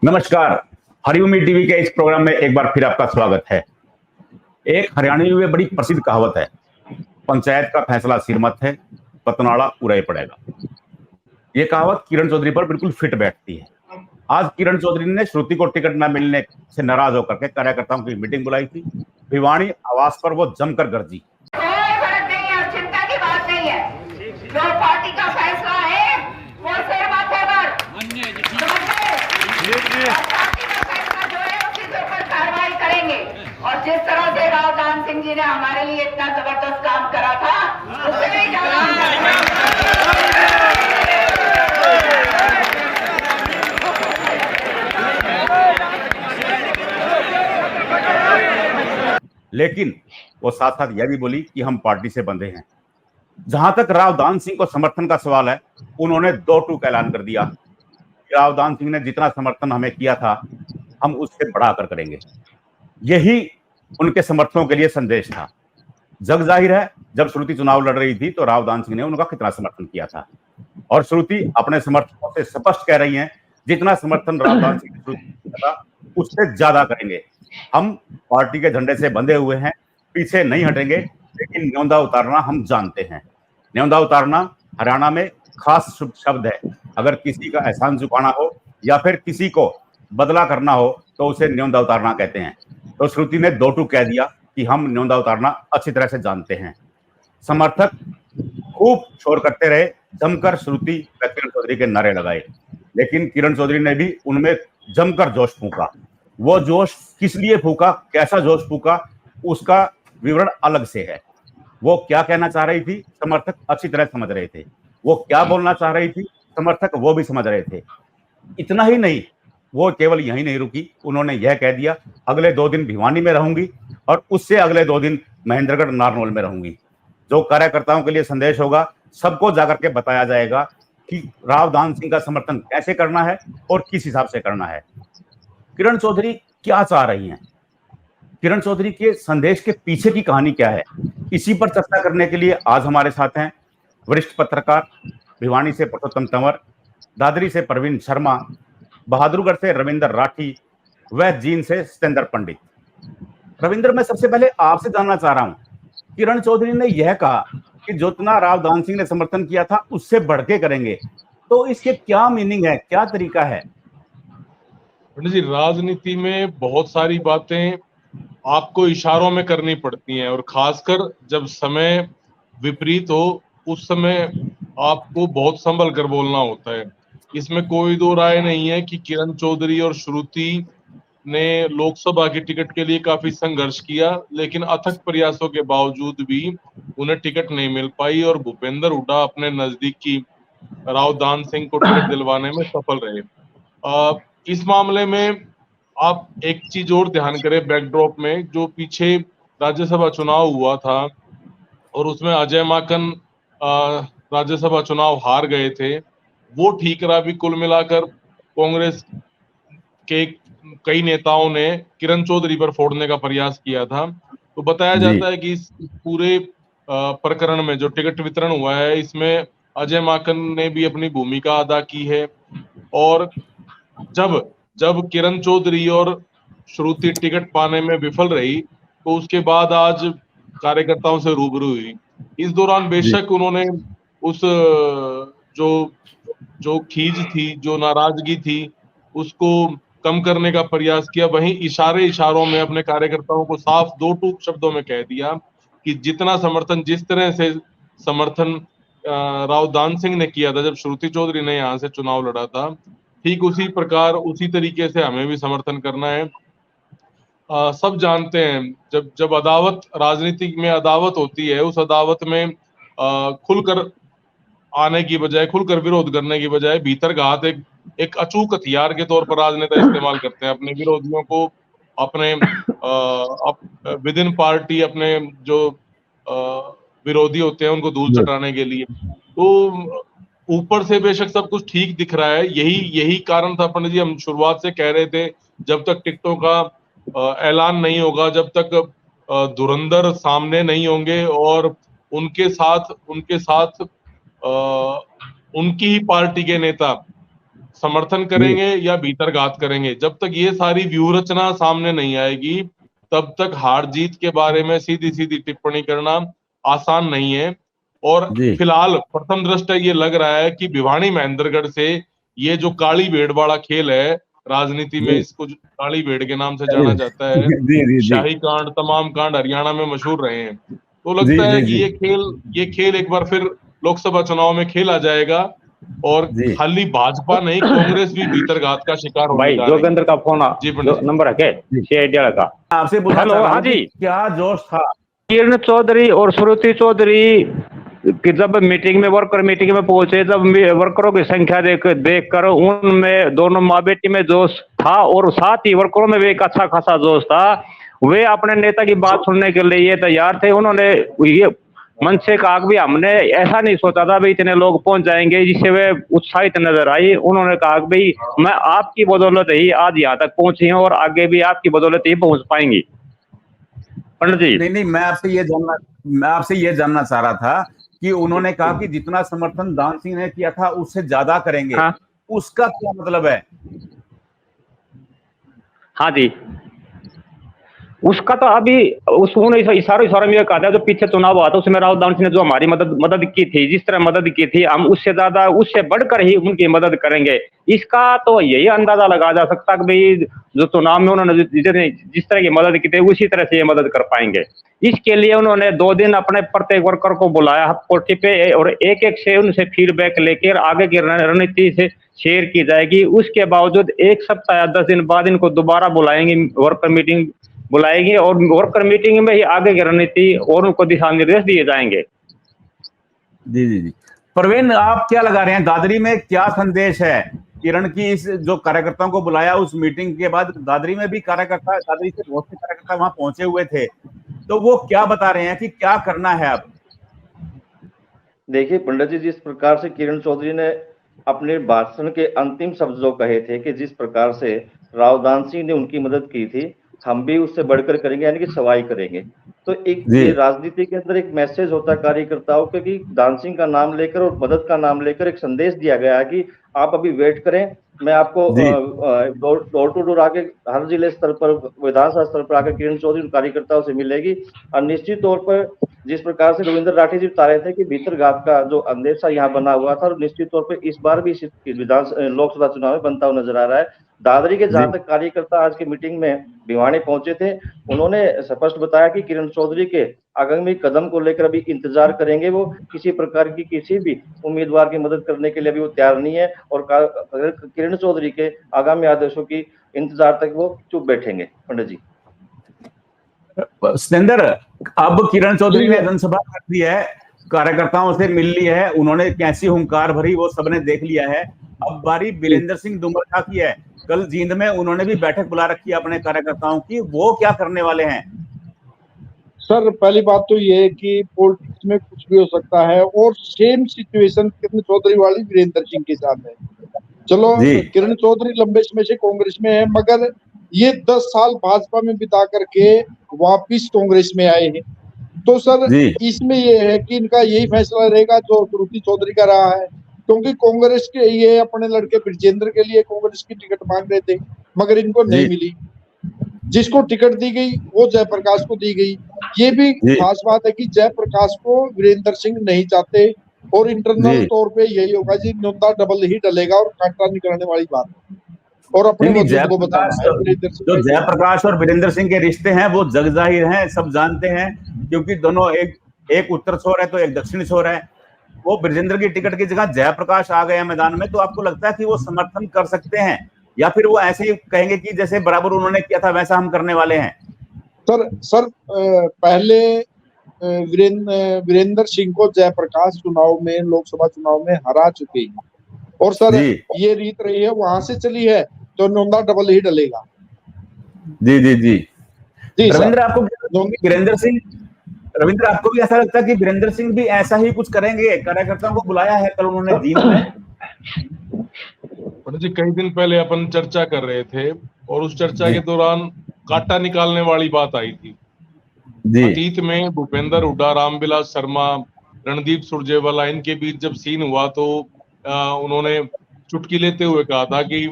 नमस्कार। हरिओमी टीवी के इस प्रोग्राम में एक बार फिर आपका स्वागत है। एक हरियाणवी में बड़ी प्रसिद्ध कहावत है, पंचायत का फैसला सिरमत है, पतनाड़ा पूरा ही पड़ेगा। ये कहावत किरण चौधरी पर बिल्कुल फिट बैठती है। आज किरण चौधरी ने श्रुति को टिकट न मिलने से नाराज होकर के कार्यकर्ताओं की मीटिंग बुलाई थी। भिवानी आवास पर वो जमकर गरजी। चिंता की बात नहीं है, जो पार्टी का फैसला है वो सिरमत है। पार्टी का फैसला जो है उसी के ऊपर कार्रवाई करेंगे। और जिस तरह से रावदान सिंह जी ने हमारे लिए इतना जबरदस्त काम करा था, उससे नहीं जाना। लेकिन वो साथ साथ यह भी बोली कि हम पार्टी से बंधे हैं। जहां तक रावदान सिंह को समर्थन का सवाल है, उन्होंने 2 टूक ऐलान कर दिया। रावदान सिंह ने जितना समर्थन हमें किया था, हम उससे बढ़ाकर करेंगे। यही उनके समर्थकों के लिए संदेश था। जग जाहिर है, जब श्रुति चुनाव लड़ रही थी तो रावदान सिंह ने उनका कितना समर्थन किया था। और श्रुति अपने समर्थकों से स्पष्ट कह रही हैं, जितना समर्थन रावदान सिंह ने श्रुति का था, उससे ज्यादा करेंगे। हम पार्टी के झंडे से बंधे हुए हैं, पीछे नहीं हटेंगे, लेकिन न्योंदा उतारना हम जानते हैं। न्योंदा उतारना हरियाणा में खास शुभ शब्द है। अगर किसी का एहसान चुकाना हो या फिर किसी को बदला करना हो तो उसे न्योंदा उतारना कहते हैं। तो श्रुति ने 2 टूक कह दिया कि हम न्योंदा उतारना अच्छी तरह से जानते हैं। समर्थक खूब शोर करते रहे, जमकर श्रुति व किरण चौधरी के नारे लगाए, लेकिन किरण चौधरी ने भी उनमें जमकर जोश फूंका। वो जोश किस लिए फूंका, कैसा जोश फूंका, उसका विवरण अलग से है। वो क्या कहना चाह रही थी, समर्थक अच्छी तरह समझ रहे थे। वो क्या बोलना चाह रही थी, समर्थक वो भी समझ रहे थे। इतना ही नहीं, वो केवल यहीं नहीं रुकी, उन्होंने यह कह दिया, अगले 2 दिन भिवानी में रहूंगी और उससे अगले 2 दिन महेंद्रगढ़ नारनौल में रहूंगी। जो कार्यकर्ताओं के लिए संदेश होगा, सबको जाकर के बताया जाएगा कि रावदान सिंह का समर्थन कैसे करना है और किस हिसाब से करना है। किरण चौधरी क्या चाह रही हैं, किरण चौधरी के संदेश के पीछे की कहानी क्या है, इसी पर चर्चा करने के लिए आज हमारे साथ हैं वरिष्ठ पत्रकार, भिवानी से पुरुषोत्तम तंवर, दादरी से प्रवीण शर्मा, बहादुरगढ़ से रविंद्र राठी व जींद से सतेंद्र पंडित। रविंद्र, मैं सबसे पहले आपसे जानना चाह रहा हूं, किरण चौधरी ने यह कहा कि जितना रावदान सिंह ने समर्थन किया था उससे बढ़ के करेंगे, तो इसके क्या मीनिंग है, क्या तरीका है? पंडित जी, राजनीति में बहुत सारी बातें आपको इशारों में करनी पड़ती हैं और खासकर जब समय विपरीत हो उस समय आपको बहुत संभल कर बोलना होता है। इसमें कोई दो राय नहीं है कि किरण चौधरी और श्रुति ने लोकसभा की टिकट के लिए काफी संघर्ष किया, लेकिन अथक प्रयासों के बावजूद भी उन्हें टिकट नहीं मिल पाई और भूपेंद्र हुड्डा अपने नजदीकी रावदान सिंह को टिकट दिलवाने में सफल रहे। इस मामले में आप एक चीज और ध्यान करें, बैकड्रॉप में जो पीछे राज्यसभा चुनाव हुआ था और उसमें अजय माकन राज्यसभा चुनाव हार गए थे, वो ठीक रहा भी। कुल मिलाकर कांग्रेस के कई नेताओं ने किरण चौधरी पर फोड़ने का प्रयास किया था। तो बताया जाता है कि इस पूरे प्रकरण में जो टिकट वितरण हुआ है, इसमें अजय माकन ने भी अपनी भूमिका अदा की है। और जब किरण चौधरी और श्रुति टिकट पाने में विफल रही तो उसके बाद आज कार्यकर्ताओं से रूबरू हुई। इस दौरान बेशक उन्होंने उस जो खीज थी, जो नाराजगी थी, उसको कम करने का प्रयास किया। वहीं इशारों में अपने कार्यकर्ताओं को साफ 2 टूक शब्दों में कह दिया कि जितना समर्थन, जिस तरह से समर्थन रावदान सिंह ने किया था जब श्रुति चौधरी ने यहाँ से चुनाव लड़ा था, ठीक उसी प्रकार उसी तरीके से हमें भी समर्थन करना है। सब जानते हैं जब अदावत, राजनीति में अदावत होती है, उस अदावत में खुलकर आने की बजाय, खुलकर विरोध करने की बजाय भीतर घात एक अचूक हथियार के तौर पर राजनेता इस्तेमाल करते हैं अपने विरोधियों को, अपने विद इन पार्टी अपने जो विरोधी होते हैं उनको धूल चटाने के लिए। तो ऊपर से बेशक सब कुछ ठीक दिख रहा है, यही कारण था पंडित जी, हम शुरुआत से कह रहे थे जब तक टिकटों का ऐलान नहीं होगा, जब तक धुरंधर सामने नहीं होंगे और उनके साथ उनकी ही पार्टी के नेता समर्थन करेंगे या भीतरघात करेंगे। जब तक ये सारी व्यूह रचना सामने नहीं आएगी, तब तक हार जीत के बारे में सीधी सीधी टिप्पणी करना आसान नहीं है। और जी। फिलहाल प्रथम दृष्टया ये लग रहा है कि भिवानी महेंद्रगढ़ से ये जो काली भेड़ वाला खेल है राजनीति में, जी। इसको जो काली भेड़ के नाम से जाना जाता है, जी जी जी शाही कांड, तमाम कांड हरियाणा में मशहूर रहे हैं। तो जी लगता है जी कि जी ये खेल एक बार फिर लोकसभा चुनाव में खेला जाएगा और जी। खाली भाजपा नहीं, कांग्रेस भी भीतरघात का शिकार होने भाई जा रही है। जोगेंद्र का फोन जी पंडित जो जी। नंबर है क्या जी। CIDR का। आपसे पूछना हेलो, चाह रहा हाँ हूं कि जी। क्या जोश था? किरण चौधरी और श्रुति चौधरी कि जब मीटिंग में, वर्कर मीटिंग में पहुंचे, जब वर्करों की संख्या देखकर उनमें, दोनों माँ बेटी में जोश था और साथ ही वर्करों में भी एक अच्छा खासा जोश था। वे अपने नेता की बात सुनने के लिए तैयार थे। उन्होंने ये मंच से कहा कि हमने ऐसा नहीं सोचा था भाई इतने लोग पहुंच जाएंगे, जिससे वे उत्साहित नजर आई। उन्होंने कहा कि भाई मैं आपकी बदौलत ही आज यहाँ तक पहुंची हूँ और आगे भी आपकी बदौलत ही पहुंच पाएंगी। पंडित जी। नहीं, मैं आपसे ये जानना चाह रहा था कि उन्होंने कहा कि जितना समर्थन दान सिंह ने किया था उससे ज्यादा करेंगे। हाँ। उसका क्या मतलब है? हाँ जी, उसका तो अभी उन्होंने इशारा में कहा था, जो पीछे चुनाव हुआ था उसमें राहुल गांधी ने जो हमारी मदद की थी, जिस तरह मदद की थी, हम उससे ज्यादा, उससे बढ़कर ही उनकी मदद करेंगे। इसका तो यही अंदाजा लगा जा सकता कि भाई जो चुनाव में उन्होंने जिस तरह की मदद की थी उसी तरह से ये मदद कर पाएंगे। इसके लिए उन्होंने 2 दिन अपने प्रत्येक वर्कर को बुलाया कोठी पे और एक एक से उनसे फीडबैक लेकर आगे की रणनीति से शेयर की जाएगी। उसके बावजूद 1 सप्ताह या 10 दिन बाद इनको दोबारा बुलाएंगे, वर्कर मीटिंग बुलाएंगे और वर्कर मीटिंग में ही आगे की रणनीति और उनको दिशा निर्देश दिए जाएंगे। जी जी जी। प्रवीण, आप क्या लगा रहे हैं? दादरी में क्या संदेश है किरण की? इस जो कार्यकर्ताओं को बुलाया उस मीटिंग के बाद, दादरी में भी दादरी से बहुत से कार्यकर्ता वहां पहुंचे हुए थे, तो वो क्या बता रहे हैं कि क्या करना है अब? देखिए पंडित जी, जिस प्रकार से किरण चौधरी ने अपने भाषण के अंतिम शब्द जो कहे थे कि जिस प्रकार से राव दान सिंह ने उनकी मदद की थी, हम भी उससे बढ़कर करेंगे, यानी कि सवाई करेंगे। तो एक ये राजनीति के अंदर एक मैसेज होता है कार्यकर्ताओं के कि दान सिंह का नाम लेकर और मदद का नाम लेकर एक संदेश दिया गया है कि आप अभी वेट करें, मैं आपको डोर टू डोर आके हर जिले स्तर पर, विधानसभा स्तर पर आकर किरण चौधरी कार्यकर्ताओं से मिलेगी। और निश्चित तौर पर जिस प्रकार से रविंद्र राठी जी बता रहे थे कि भीतरघात का जो अंदेशा यहाँ बना हुआ था, और निश्चित तौर पर इस बार भी लोकसभा चुनाव में बनता हुआ नजर आ रहा है। दादरी के जहां तक कार्यकर्ता आज की मीटिंग में भिवानी पहुंचे थे, उन्होंने स्पष्ट बताया कि किरण चौधरी के आगामी कदम को लेकर अभी इंतजार करेंगे। वो किसी प्रकार की किसी भी उम्मीदवार की मदद करने के लिए अभी वो तैयार नहीं है और किरण चौधरी के आगामी आदेशों की इंतजार तक वो चुप बैठेंगे। पंडित जी। सतेंद्र, अब किरण चौधरी ने जनसभा कर दी है, कार्यकर्ताओं से मिल ली है, उन्होंने कैसी हुंकार भरी वो सबने देख लिया है। अब बारी वीरेंद्र सिंह दुमरखा की है। कल जींद में उन्होंने भी बैठक बुला रखी है अपने कार्यकर्ताओं की, वो क्या करने वाले हैं? सर, पहली बात तो ये है कि पॉलिटिक्स में कुछ भी हो सकता है और सेम सिचुएशन किरण चौधरी वाली वीरेंद्र सिंह के साथ है। चलो, किरण चौधरी लंबे समय से कांग्रेस में है, मगर ये 10 साल भाजपा में बिता करके वापिस कांग्रेस में आए हैं। तो सर इसमें ये है कि इनका यही फैसला रहेगा जो श्रुति चौधरी का रहा है, क्योंकि कांग्रेस के ये अपने लड़के ब्रजेंद्र के लिए कांग्रेस की टिकट मांग रहे थे, मगर इनको नहीं मिली। जिसको टिकट दी गई वो जयप्रकाश को दी गई। ये भी खास बात है कि जयप्रकाश को वीरेंद्र सिंह नहीं चाहते और इंटरनल तौर पे यही होगा जी, नुंदा डबल ही डलेगा और कांटा निकलने वाली बात। और अपने वजूद को बताना है। जो जयप्रकाश और वीरेंद्र सिंह के रिश्ते हैं वो जग जाहिर हैं, सब जानते हैं, क्योंकि दोनों एक उत्तर छोर है तो एक दक्षिण छोर है। वो ब्रजेंद्र की टिकट की जगह जयप्रकाश आ गए मैदान में, तो आपको लगता है कि वो समर्थन कर सकते हैं, या फिर वो ऐसे ही कहेंगे कि जैसे बराबर उन्होंने किया था वैसा हम करने वाले हैं? सर पहले वीरेंद्र सिंह को जयप्रकाश चुनाव में, लोकसभा चुनाव में हरा चुके हैं, और सर ये रीत रही है, वहां से चली है तो नोंदा डबल ही डलेगा। जी जी जी जी। रविंद्र, आपको भी ऐसा लगता है कि वीरेंद्र सिंह भी ऐसा ही कुछ करेंगे? कार्यकर्ताओं को बुलाया है कल उन्होंने जींद में। जी, कई दिन पहले अपन चर्चा कर रहे थे और उस चर्चा के दौरान कांटा निकालने वाली बात आई थी। अतीत में भूपेंद्र हुड्डा, रामविलास शर्मा, रणदीप सुरजेवाला, इनके बीच जब सीन हुआ तो उन्होंने चुटकी लेते हुए कहा था कि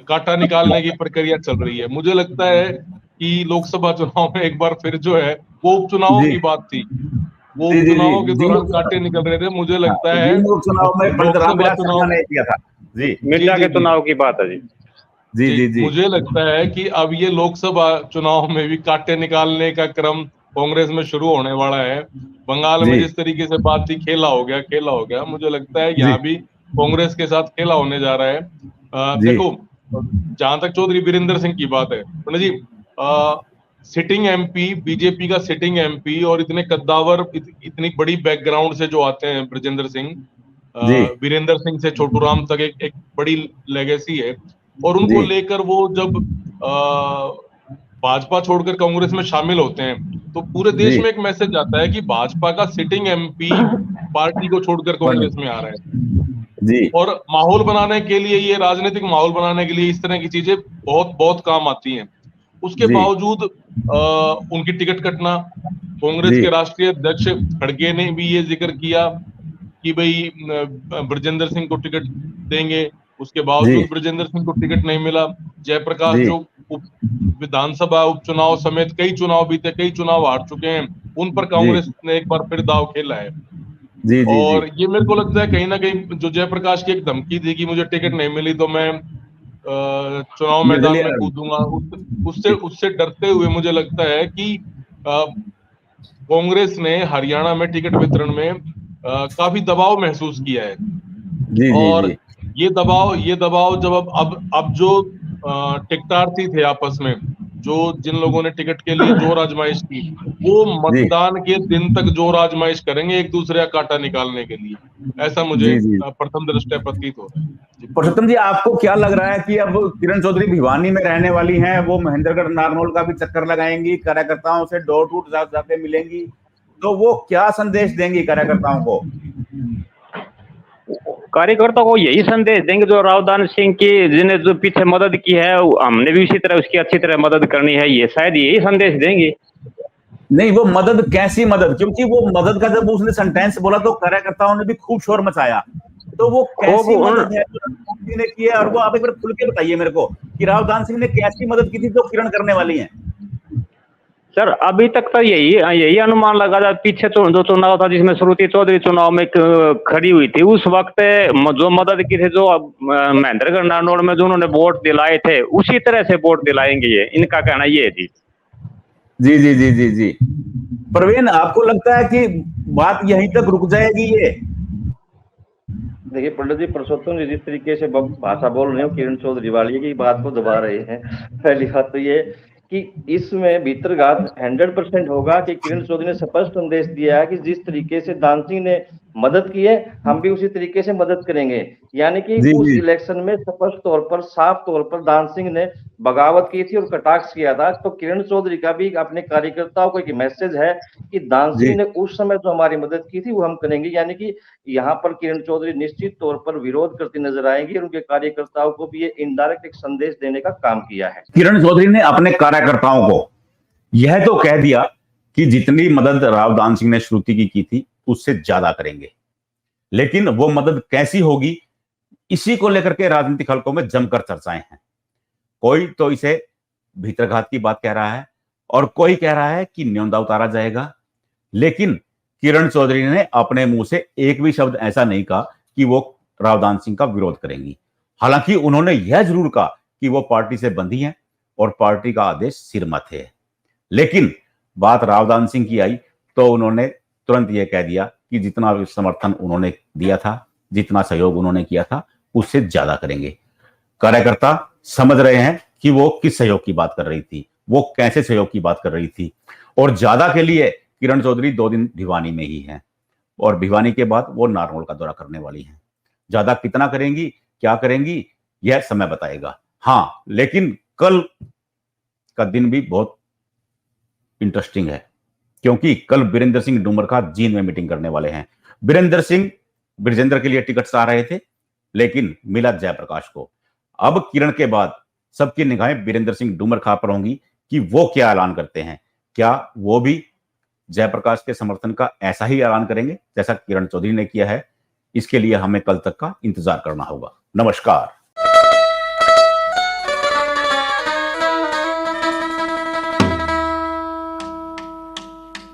कांटा निकालने की प्रक्रिया चल रही है। मुझे लगता है कि लोकसभा चुनाव में एक बार फिर जो है वो उपचुनावों जी की बात थी, वो जी जी जी उपचुनावों के जी दौरान कांटे निकल रहे थे। मुझे लगता है जी उपचुनाव में पंडित लोकसभा रामविलास शर्मा चुनाव, ने किया था। जी जी मीडिया जी के जी चुनाव की बात है जी। जी जी, जी जी मुझे लगता है कि अब ये लोकसभा चुनाव में भी कांटे निकालने का क्रम कांग्रेस में शुरू होने वाला है। बंगाल में जी जिस तरीके से बात थी, खेला हो गया, मुझे लगता है जी यहाँ भी कांग्रेस के साथ खेला होने जा रहा है। जी देखो, जहां तक चौधरी वीरेंद्र सिंह की बात है, पंडित जी, सिटिंग एमपी, बीजेपी का सिटिंग एमपी और इतने कद्दावर, इतनी बड़ी बैकग्राउंड से जो आते हैं, ब्रजेंद्र सिंह, जी वीरेंद्र सिंह से छोटू राम तक एक बड़ी लेगेसी है। और उनको जी लेकर वो जब भाजपा छोड़कर कांग्रेस में शामिल होते हैं तो पूरे देश जी में एक मैसेज जाता है कि भाजपा का सिटिंग एमपी पार्टी को छोड़कर कांग्रेस में आ रहा है। जी और माहौल बनाने के लिए, ये राजनीतिक माहौल बनाने के लिए इस तरह की चीजें बहुत बहुत काम आती हैं। उसके जी बावजूद उनकी टिकट कटना, कांग्रेस जी के राष्ट्रीय अध्यक्ष खड़गे ने भी ये जिक्र किया कि भाई ब्रजेंद्र सिंह को टिकट देंगे, उसके जी बावजूद ब्रजेंद्र सिंह को टिकट नहीं मिला। जयप्रकाश जी जो विधानसभा उपचुनाव समेत कई चुनाव बीते, कई चुनाव हार चुके हैं, उन पर जी कांग्रेस ने एक बार फिर दाव खेला है। जी जी जी और ये मेरे को लगता है कहीं ना कहीं जो जयप्रकाश की एक धमकी थी कि मुझे टिकट नहीं मिली तो मैं चुनाव मैदान निर्दलीय में लड़ी। कूदूंगा, उससे उससे डरते हुए मुझे लगता है कि कांग्रेस ने हरियाणा में टिकट वितरण में काफी दबाव महसूस किया है। जी जी और जी ये दबाव जब अब जो टिकटार्थी थे आपस में, जो जिन लोगों ने टिकट के लिए जोर आजमाइश की, वो जी मतदान के दिन तक जोर आजमाइश करेंगे एक दूसरे का कांटा निकालने के लिए। ऐसा मुझे जी जी प्रथम दृष्टया प्रतीत हो रहा है। जी। पुरुषोत्तम जी, आपको क्या लग रहा है कि अब किरण चौधरी भिवानी में रहने वाली हैं, वो महेंद्रगढ़ नारनौल का भी चक्कर लगाएंगी, कार्यकर्ताओं से डोर टू डोर जाके मिलेंगी, तो वो क्या संदेश देंगी कार्यकर्ताओं को? कार्यकर्ताओं को यही संदेश देंगे जो रावदान सिंह की, जिन्हें जो पीछे मदद की है, हमने भी उसी तरह उसकी अच्छी तरह मदद करनी है, ये शायद यही संदेश देंगे। नहीं, वो मदद कैसी मदद? क्योंकि वो मदद का जब उसने सेंटेंस बोला तो कार्यकर्ताओं ने भी खूब शोर मचाया। तो वो कैसी मदद है जो रावदान सिंह ने की है? और वो आप एक बार खुल के बताइए मेरे को कि रावदान सिंह ने कैसी मदद की थी जो किरण करने वाली है? सर अभी तक तो यही अनुमान लगा था। पीछे जो चुनाव था जिसमें श्रुति चौधरी चुनाव में खड़ी हुई थी, उस वक्त जो मदद की थी, जो महेंद्रगढ़ नारनौल में जो उन्होंने वोट दिलाए थे, उसी तरह से वोट दिलाएंगे, ये इनका कहना ये है जी। जी जी जी जी जी प्रवीण, आपको लगता है कि बात यहीं तक रुक जाएगी ये? देखिए पंडित जी, पुरुषोत्तम जी जिस तरीके से भाषा बोल रहे हो किरण चौधरी वाली की बात को दबा रहे हैं। पहली बात तो ये कि इसमें भीतरघात 100% होगा कि किरण चौधरी ने स्पष्ट संदेश दिया है कि जिस तरीके से दान सिंह ने मदद की है, हम भी उसी तरीके से मदद करेंगे। यानी कि जी उस जी इलेक्शन में स्पष्ट तौर पर, साफ तौर पर दान सिंह ने बगावत की थी और कटाक्ष किया था। तो किरण चौधरी का भी अपने कार्यकर्ताओं को एक मैसेज है कि दान जी सिंह ने उस समय जो हमारी मदद की थी वो हम करेंगे। यानी कि यहाँ पर किरण चौधरी निश्चित तौर पर विरोध करती नजर आएंगी और उनके कार्यकर्ताओं को भी ये इनडायरेक्ट एक संदेश देने का काम किया है। किरण चौधरी ने अपने कार्यकर्ताओं को यह तो कह दिया कि जितनी मदद रावदान सिंह ने श्रुति की थी उससे ज्यादा करेंगे, लेकिन वो मदद कैसी होगी, इसी को लेकर के राजनीतिक हलकों में जमकर चर्चाएं हैं। कोई तो इसे भीतरघात की बात कह रहा है और कोई कह रहा है कि न्योंदा उतारा जाएगा। लेकिन किरण चौधरी ने अपने मुंह से एक भी शब्द ऐसा नहीं कहा कि वो रावदान सिंह का विरोध करेंगी। हालांकि उन्होंने यह जरूर कहा कि वो पार्टी से बंधी हैं और पार्टी का आदेश सिर मथे है। लेकिन बात रावदान सिंह की आई तो उन्होंने तुरंत यह कह दिया कि जितना समर्थन उन्होंने दिया था, जितना सहयोग उन्होंने किया था, उससे ज्यादा करेंगे। कार्यकर्ता समझ रहे हैं कि वो किस सहयोग की बात कर रही थी, वो कैसे सहयोग की बात कर रही थी। और ज्यादा के लिए किरण चौधरी 2 दिन भिवानी में ही हैं और भिवानी के बाद वो नारनौल का दौरा करने वाली हैं। ज्यादा कितना करेंगी, क्या करेंगी, यह समय बताएगा। हाँ, लेकिन कल का दिन भी बहुत इंटरेस्टिंग है क्योंकि कल बीरेंद्र सिंह डूमरखा जींद में मीटिंग करने वाले हैं। बीरेंद्र सिंह ब्रजेंद्र के लिए टिकट चाह रहे थे लेकिन मिला जयप्रकाश को। अब किरण के बाद सबकी निगाहें बीरेंद्र सिंह डूमरखा पर होंगी कि वो क्या ऐलान करते हैं। क्या वो भी जयप्रकाश के समर्थन का ऐसा ही ऐलान करेंगे जैसा किरण चौधरी ने किया है, इसके लिए हमें कल तक का इंतजार करना होगा। नमस्कार।